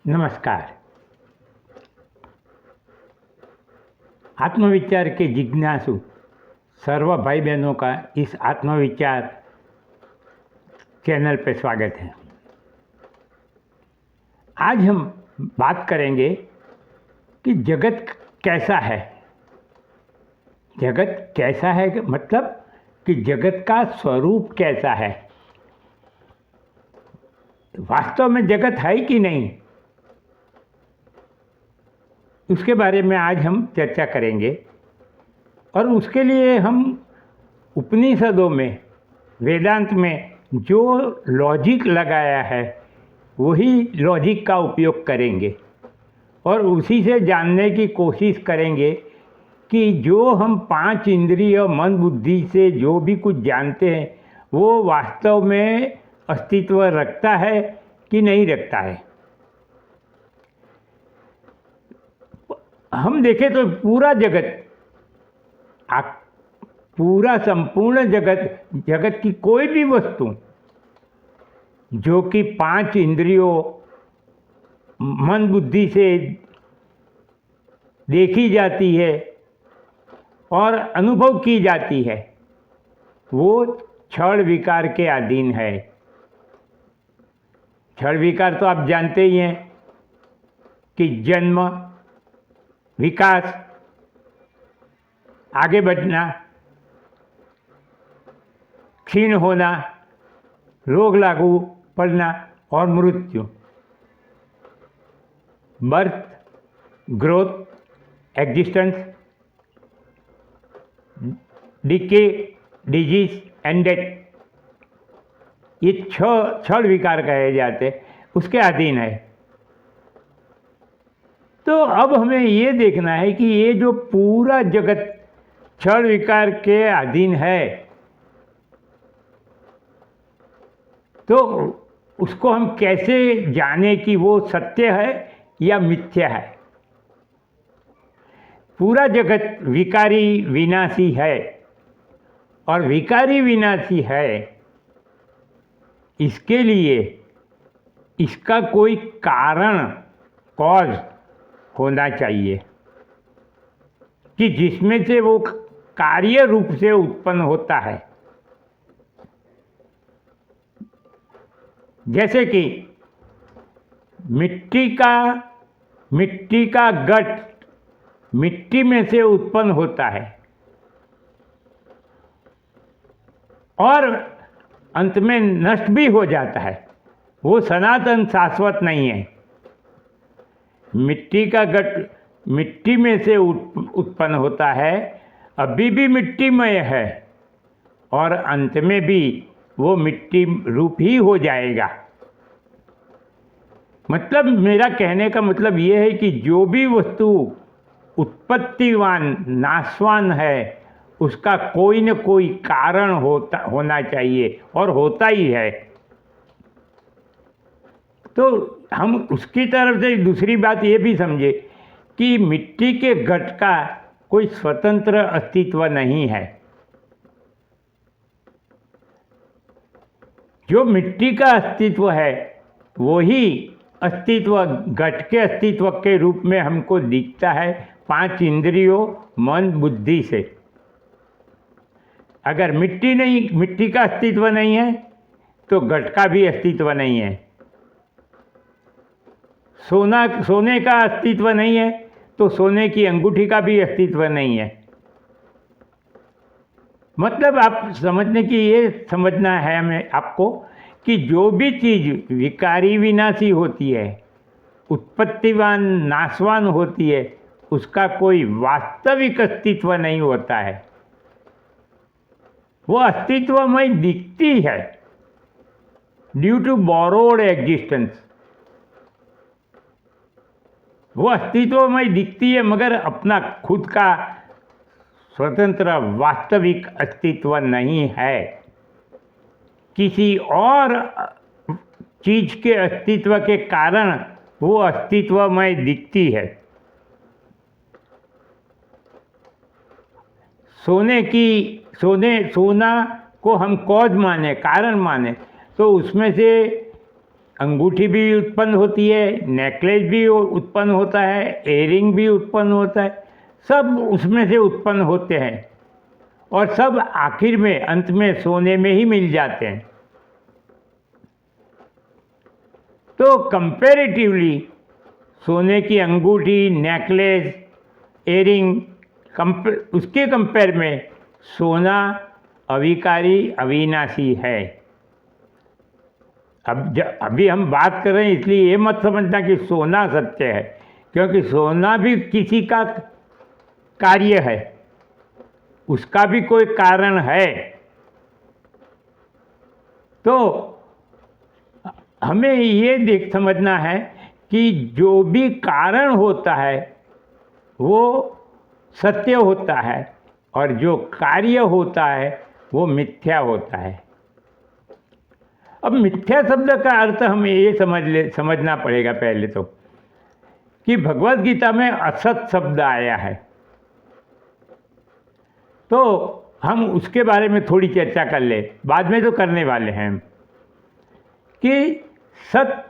नमस्कार। आत्मविचार के जिज्ञासु सर्व भाई बहनों का इस आत्मविचार चैनल पर स्वागत है। आज हम बात करेंगे कि जगत कैसा है। जगत कैसा है मतलब कि जगत का स्वरूप कैसा है। वास्तव में जगत है कि नहीं, उसके बारे में आज हम चर्चा करेंगे। और उसके लिए हम उपनिषदों में, वेदांत में जो लॉजिक लगाया है वही लॉजिक का उपयोग करेंगे और उसी से जानने की कोशिश करेंगे कि जो हम पांच इंद्रिय मन बुद्धि से जो भी कुछ जानते हैं वो वास्तव में अस्तित्व रखता है कि नहीं रखता है। हम देखें तो पूरा जगत, पूरा संपूर्ण जगत की कोई भी वस्तु जो कि पांच इंद्रियों मन बुद्धि से देखी जाती है और अनुभव की जाती है, वो क्षण विकार के अधीन है। क्षण विकार तो आप जानते ही हैं कि जन्म, विकास, आगे बढ़ना, क्षीण होना, रोग लागू पड़ना और मृत्यु। Birth, growth, existence, decay, disease and death, ये क्षण विकार कहे जाते, उसके अधीन है। तो अब हमें ये देखना है कि ये जो पूरा जगत क्षण विकार के अधीन है, तो उसको हम कैसे जाने कि वो सत्य है या मिथ्या है। पूरा जगत विकारी विनाशी है और विकारी विनाशी है, इसके लिए इसका कोई कारण, कॉज होना चाहिए कि जिसमें से वो कार्य रूप से उत्पन्न होता है। जैसे कि मिट्टी का घट मिट्टी में से उत्पन्न होता है और अंत में नष्ट भी हो जाता है, वो सनातन शाश्वत नहीं है। मिट्टी का घट मिट्टी में से उत्पन्न होता है, अभी भी मिट्टीमय है और अंत में भी वो मिट्टी रूप ही हो जाएगा। मतलब मेरा कहने का मतलब ये है कि जो भी वस्तु उत्पत्तिवान, नाशवान है, उसका कोई न कोई कारण होना चाहिए और होता ही है। तो हम उसकी तरफ से दूसरी बात ये भी समझे कि मिट्टी के घट का कोई स्वतंत्र अस्तित्व नहीं है। जो मिट्टी का अस्तित्व है वही अस्तित्व घट के अस्तित्व के रूप में हमको दिखता है पांच इंद्रियों मन बुद्धि से। अगर मिट्टी का अस्तित्व नहीं है तो घट का भी अस्तित्व नहीं है। सोने का अस्तित्व नहीं है तो सोने की अंगूठी का भी अस्तित्व नहीं है। मतलब आप समझने की ये समझना है हमें आपको कि जो भी चीज़ विकारी विनाशी होती है, उत्पत्तिवान नाशवान होती है, उसका कोई वास्तविक अस्तित्व नहीं होता है। वो अस्तित्वमय दिखती है ड्यू टू बोरोड एग्जिस्टेंस। वो अस्तित्वमय दिखती है मगर अपना खुद का स्वतंत्र वास्तविक अस्तित्व नहीं है। किसी और चीज के अस्तित्व के कारण वो अस्तित्वमय दिखती है। सोना को हम कॉज माने, कारण माने, तो उसमें से अंगूठी भी उत्पन्न होती है, नेकलेस भी उत्पन्न होता है, एयरिंग भी उत्पन्न होता है, सब उसमें से उत्पन्न होते हैं और सब आखिर में अंत में सोने में ही मिल जाते हैं। तो कंपैरेटिवली सोने की अंगूठी, नेकलेस, एयरिंग उसके कंपेयर में सोना अविकारी, अविनाशी है। अभी हम बात कर रहे हैं, इसलिए ये मत समझना कि सोना सत्य है, क्योंकि सोना भी किसी का कार्य है, उसका भी कोई कारण है। तो हमें ये समझना है कि जो भी कारण होता है वो सत्य होता है और जो कार्य होता है वो मिथ्या होता है। अब मिथ्या शब्द का अर्थ हमें ये समझना पड़ेगा पहले तो, कि भगवत गीता में असत शब्द आया है। तो हम उसके बारे में थोड़ी चर्चा कर ले, बाद में तो करने वाले हैं कि सत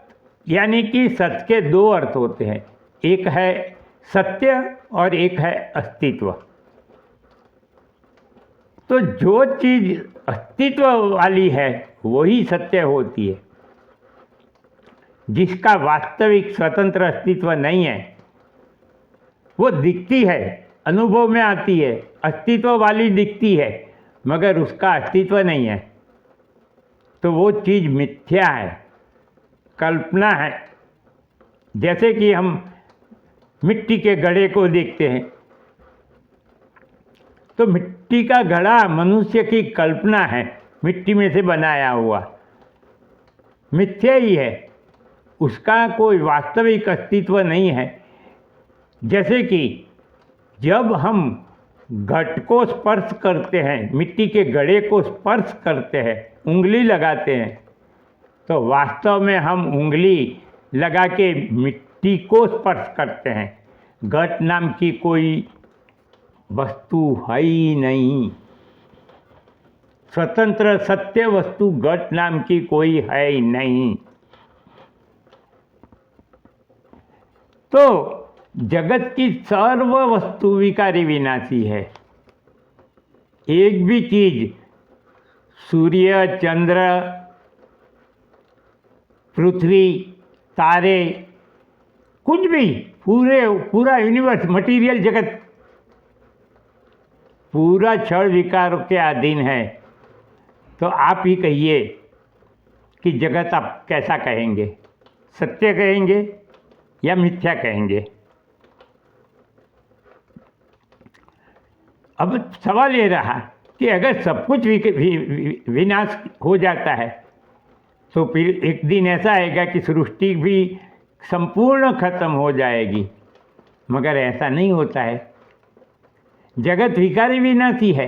यानी कि सत्य के दो अर्थ होते हैं, एक है सत्य और एक है अस्तित्व। तो जो चीज़ अस्तित्व वाली है वही सत्य होती है। जिसका वास्तविक स्वतंत्र अस्तित्व नहीं है वो दिखती है, अनुभव में आती है, अस्तित्व वाली दिखती है, मगर उसका अस्तित्व नहीं है, तो वो चीज़ मिथ्या है, कल्पना है। जैसे कि हम मिट्टी के घड़े को देखते हैं, तो मिट्टी का घड़ा मनुष्य की कल्पना है, मिट्टी में से बनाया हुआ, मिथ्या ही है, उसका कोई वास्तविक अस्तित्व नहीं है। जैसे कि जब हम घट को स्पर्श करते हैं, मिट्टी के घड़े को स्पर्श करते हैं, उंगली लगाते हैं, तो वास्तव में हम उंगली लगा के मिट्टी को स्पर्श करते हैं। घट नाम की कोई वस्तु है ही नहीं, स्वतंत्र सत्य वस्तु घट नाम की कोई है ही नहीं। तो जगत की सर्व वस्तु विकारी विनाशी है। एक भी चीज, सूर्य, चंद्र, पृथ्वी, तारे, कुछ भी, पूरा यूनिवर्स, मटेरियल जगत पूरा क्षण विकार के अधीन है। तो आप ही कहिए कि जगत आप कैसा कहेंगे, सत्य कहेंगे या मिथ्या कहेंगे? अब सवाल ये रहा कि अगर सब कुछ विनाश हो जाता है तो फिर एक दिन ऐसा आएगा कि सृष्टि भी संपूर्ण खत्म हो जाएगी, मगर ऐसा नहीं होता है। जगत विकारी विनाशी है,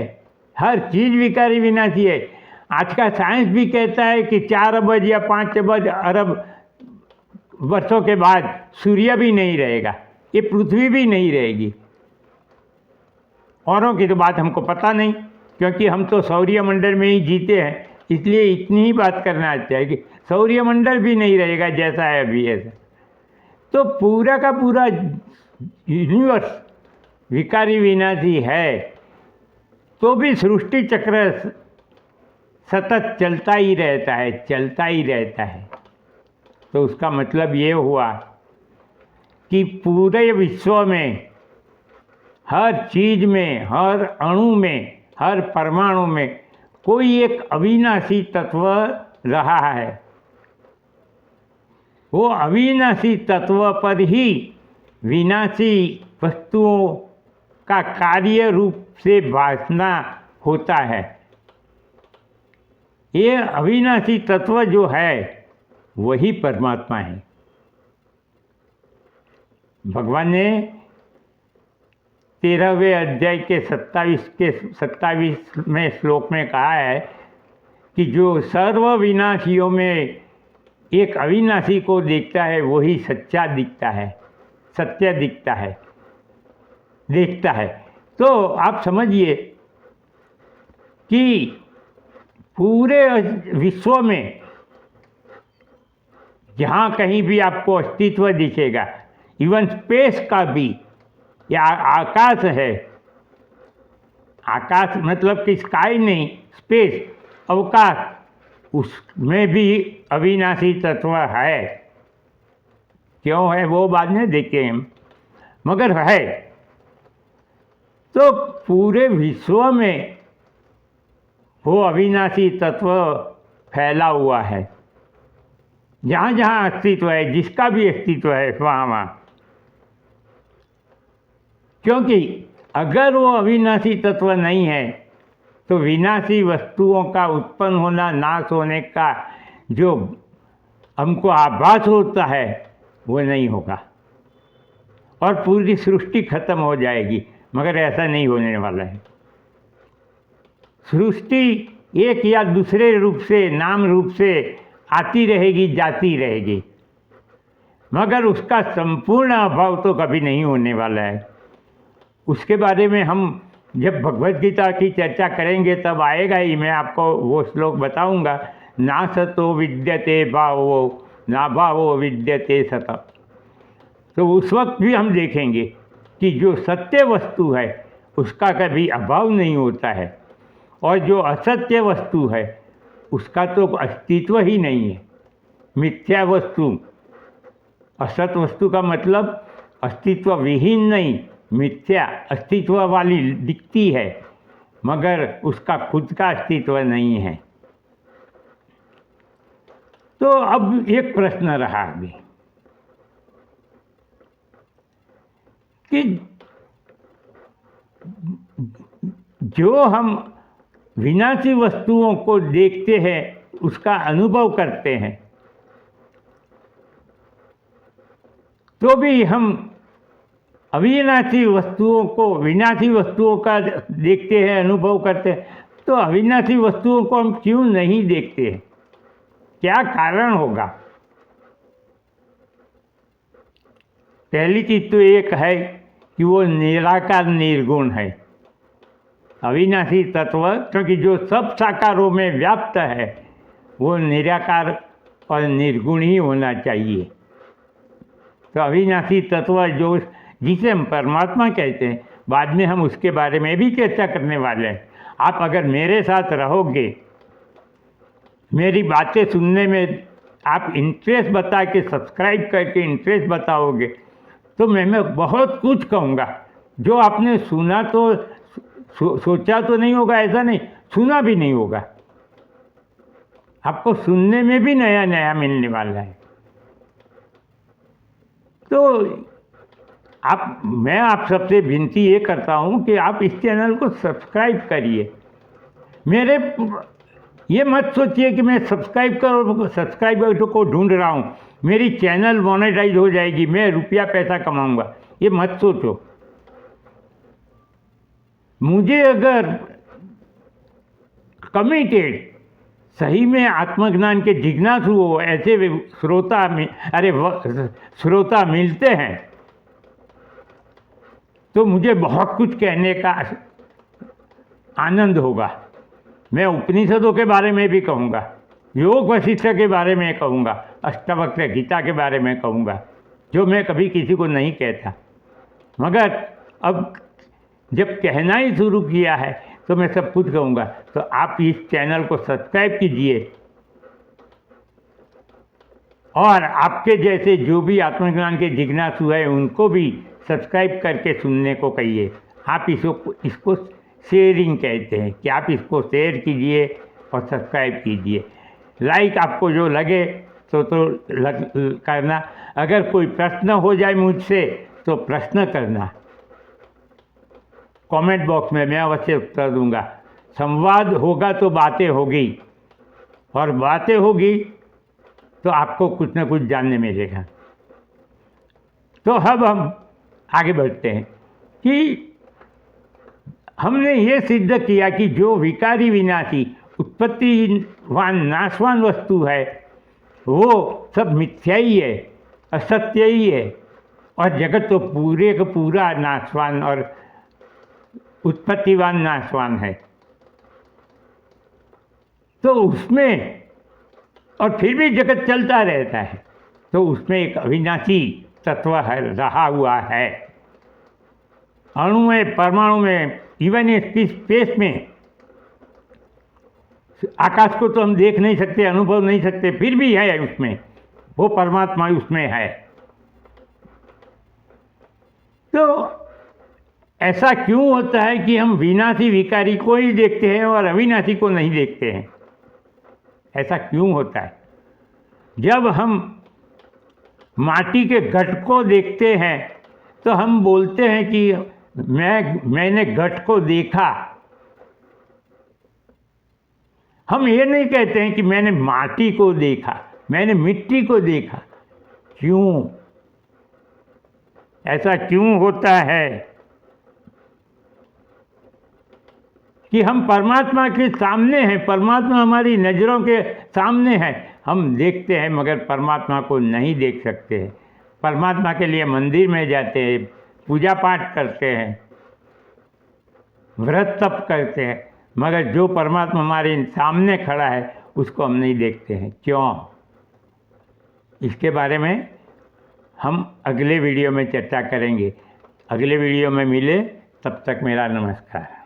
हर चीज़ विकारी विनाशी है। आज का साइंस भी कहता है कि 4 अरब या 5 अरब वर्षों के बाद सूर्य भी नहीं रहेगा, ये पृथ्वी भी नहीं रहेगी। औरों की तो बात हमको पता नहीं, क्योंकि हम तो सौर्यमंडल में ही जीते हैं, इसलिए इतनी ही बात करना अच्छा है कि सौर्यमंडल भी नहीं रहेगा जैसा है अभी ऐसा। तो पूरा का पूरा यूनिवर्स विकारी विनाशी है, तो भी सृष्टि चक्र सतत चलता ही रहता है, चलता ही रहता है। तो उसका मतलब ये हुआ कि पूरे विश्व में, हर चीज़ में, हर अणु में, हर परमाणु में कोई एक अविनाशी तत्व रहा है। वो अविनाशी तत्व पर ही विनाशी वस्तुओं का कार्य रूप से भासना होता है। ये अविनाशी तत्व जो है वही परमात्मा है। भगवान ने 13वें अध्याय के 27वें श्लोक में कहा है कि जो सर्व विनाशियों में एक अविनाशी को देखता है वही सच्चा दिखता है, सत्य दिखता है, देखता है। तो आप समझिए कि पूरे विश्व में जहाँ कहीं भी आपको अस्तित्व दिखेगा, इवन स्पेस का भी, या आकाश है, आकाश मतलब कि स्काई नहीं, स्पेस, अवकाश, उसमें भी अविनाशी तत्व है। क्यों है वो बाद में देखें हम, मगर है। तो पूरे विश्व में वो अविनाशी तत्व फैला हुआ है, जहाँ जहाँ अस्तित्व है, जिसका भी अस्तित्व है वहाँ वहाँ। क्योंकि अगर वो अविनाशी तत्व नहीं है तो विनाशी वस्तुओं का उत्पन्न होना, नाश होने का जो हमको आभास होता है वो नहीं होगा, और पूरी सृष्टि खत्म हो जाएगी। मगर ऐसा नहीं होने वाला है। सृष्टि एक या दूसरे रूप से, नाम रूप से आती रहेगी, जाती रहेगी, मगर उसका संपूर्ण अभाव तो कभी नहीं होने वाला है। उसके बारे में हम जब भगवद गीता की चर्चा करेंगे तब आएगा ही, मैं आपको वो श्लोक बताऊंगा, ना सतो विद्यते भावो ना भावो विद्यते सत। तो उस वक्त भी हम देखेंगे कि जो सत्य वस्तु है उसका कभी अभाव नहीं होता है, और जो असत्य वस्तु है उसका तो अस्तित्व ही नहीं है। मिथ्या वस्तु, असत वस्तु का मतलब अस्तित्व विहीन नहीं, मिथ्या अस्तित्व वाली दिखती है मगर उसका खुद का अस्तित्व नहीं है। तो अब एक प्रश्न रहा अभी कि जो हम विनाशी वस्तुओं को देखते हैं, उसका अनुभव करते हैं, तो भी हम अविनाशी वस्तुओं को, विनाशी वस्तुओं का देखते हैं, अनुभव करते हैं, तो अविनाशी वस्तुओं को हम क्यों नहीं देखते हैं? क्या कारण होगा? पहली चीज तो एक है कि वो निराकार निर्गुण है, अविनाशी तत्व, क्योंकि जो सब साकारों में व्याप्त है वो निराकार और निर्गुण ही होना चाहिए। तो अविनाशी तत्व जो, जिसे हम परमात्मा कहते हैं, बाद में हम उसके बारे में भी चर्चा करने वाले हैं। आप अगर मेरे साथ रहोगे, मेरी बातें सुनने में आप इंटरेस्ट बता के, सब्सक्राइब करके इंटरेस्ट बताओगे, तो मैं बहुत कुछ कहूँगा जो आपने सुना तो सोचा तो नहीं होगा, ऐसा नहीं, सुना भी नहीं होगा। आपको सुनने में भी नया नया मिलने वाला है। तो मैं आप सबसे विनती ये करता हूँ कि आप इस चैनल को सब्सक्राइब करिए। मेरे ये मत सोचिए कि मैं सब्सक्राइबर को ढूंढ रहा हूँ, मेरी चैनल मोनेटाइज हो जाएगी, मैं रुपया पैसा कमाऊँगा, ये मत सोचो। मुझे अगर कमिटेड, सही में आत्मज्ञान के जिज्ञासु हो, ऐसे श्रोता मिलते हैं तो मुझे बहुत कुछ कहने का आनंद होगा। मैं उपनिषदों के बारे में भी कहूँगा, योग वशिष्ठ के बारे में कहूँगा, अष्टावक्र गीता के बारे में कहूँगा, जो मैं कभी किसी को नहीं कहता। मगर अब जब कहना ही शुरू किया है तो मैं सब कुछ कहूँगा। तो आप इस चैनल को सब्सक्राइब कीजिए, और आपके जैसे जो भी आत्मज्ञान के जिज्ञासु है उनको भी सब्सक्राइब करके सुनने को कहिए। आप इसको शेयरिंग कहते हैं कि आप इसको शेयर कीजिए और सब्सक्राइब कीजिए। लाइक आपको जो लगे तो करना। अगर कोई प्रश्न हो जाए मुझसे तो प्रश्न करना, कमेंट बॉक्स में मैं अवश्य उत्तर दूंगा। संवाद होगा तो बातें होगी, और बातें होगी तो आपको कुछ न कुछ जानने मिलेगा। तो अब हम आगे बढ़ते हैं कि हमने ये सिद्ध किया कि जो विकारी विनाशी उत्पत्तिवान नाशवान वस्तु है वो सब मिथ्या ही है, असत्य ही है, और जगत तो पूरे का पूरा नाशवान और उत्पत्तिवान नाशवान है। तो उसमें और फिर भी जगत चलता रहता है। तो उसमें एक अविनाशी तत्व है, रहा हुआ है। अणु में, परमाणु में, इवन स्पेस में, आकाश को तो हम देख नहीं सकते, अनुभव नहीं सकते, फिर भी है उसमें, वो परमात्मा उसमें है। तो ऐसा क्यों होता है कि हम विनाशी विकारी को ही देखते हैं और अविनाशी को नहीं देखते हैं? ऐसा क्यों होता है? जब हम माटी के घट को देखते हैं तो हम बोलते हैं कि मैंने घट को देखा। हम ये नहीं कहते हैं कि मैंने माटी को देखा, मैंने मिट्टी को देखा। क्यों? ऐसा क्यों होता है कि हम परमात्मा के सामने हैं, परमात्मा हमारी नज़रों के सामने है, हम देखते हैं मगर परमात्मा को नहीं देख सकते हैं। परमात्मा के लिए मंदिर में जाते हैं, पूजा पाठ करते हैं, व्रत तप करते हैं, मगर जो परमात्मा हमारे सामने खड़ा है उसको हम नहीं देखते हैं। क्यों? इसके बारे में हम अगले वीडियो में चर्चा करेंगे। अगले वीडियो में मिले, तब तक मेरा नमस्कार।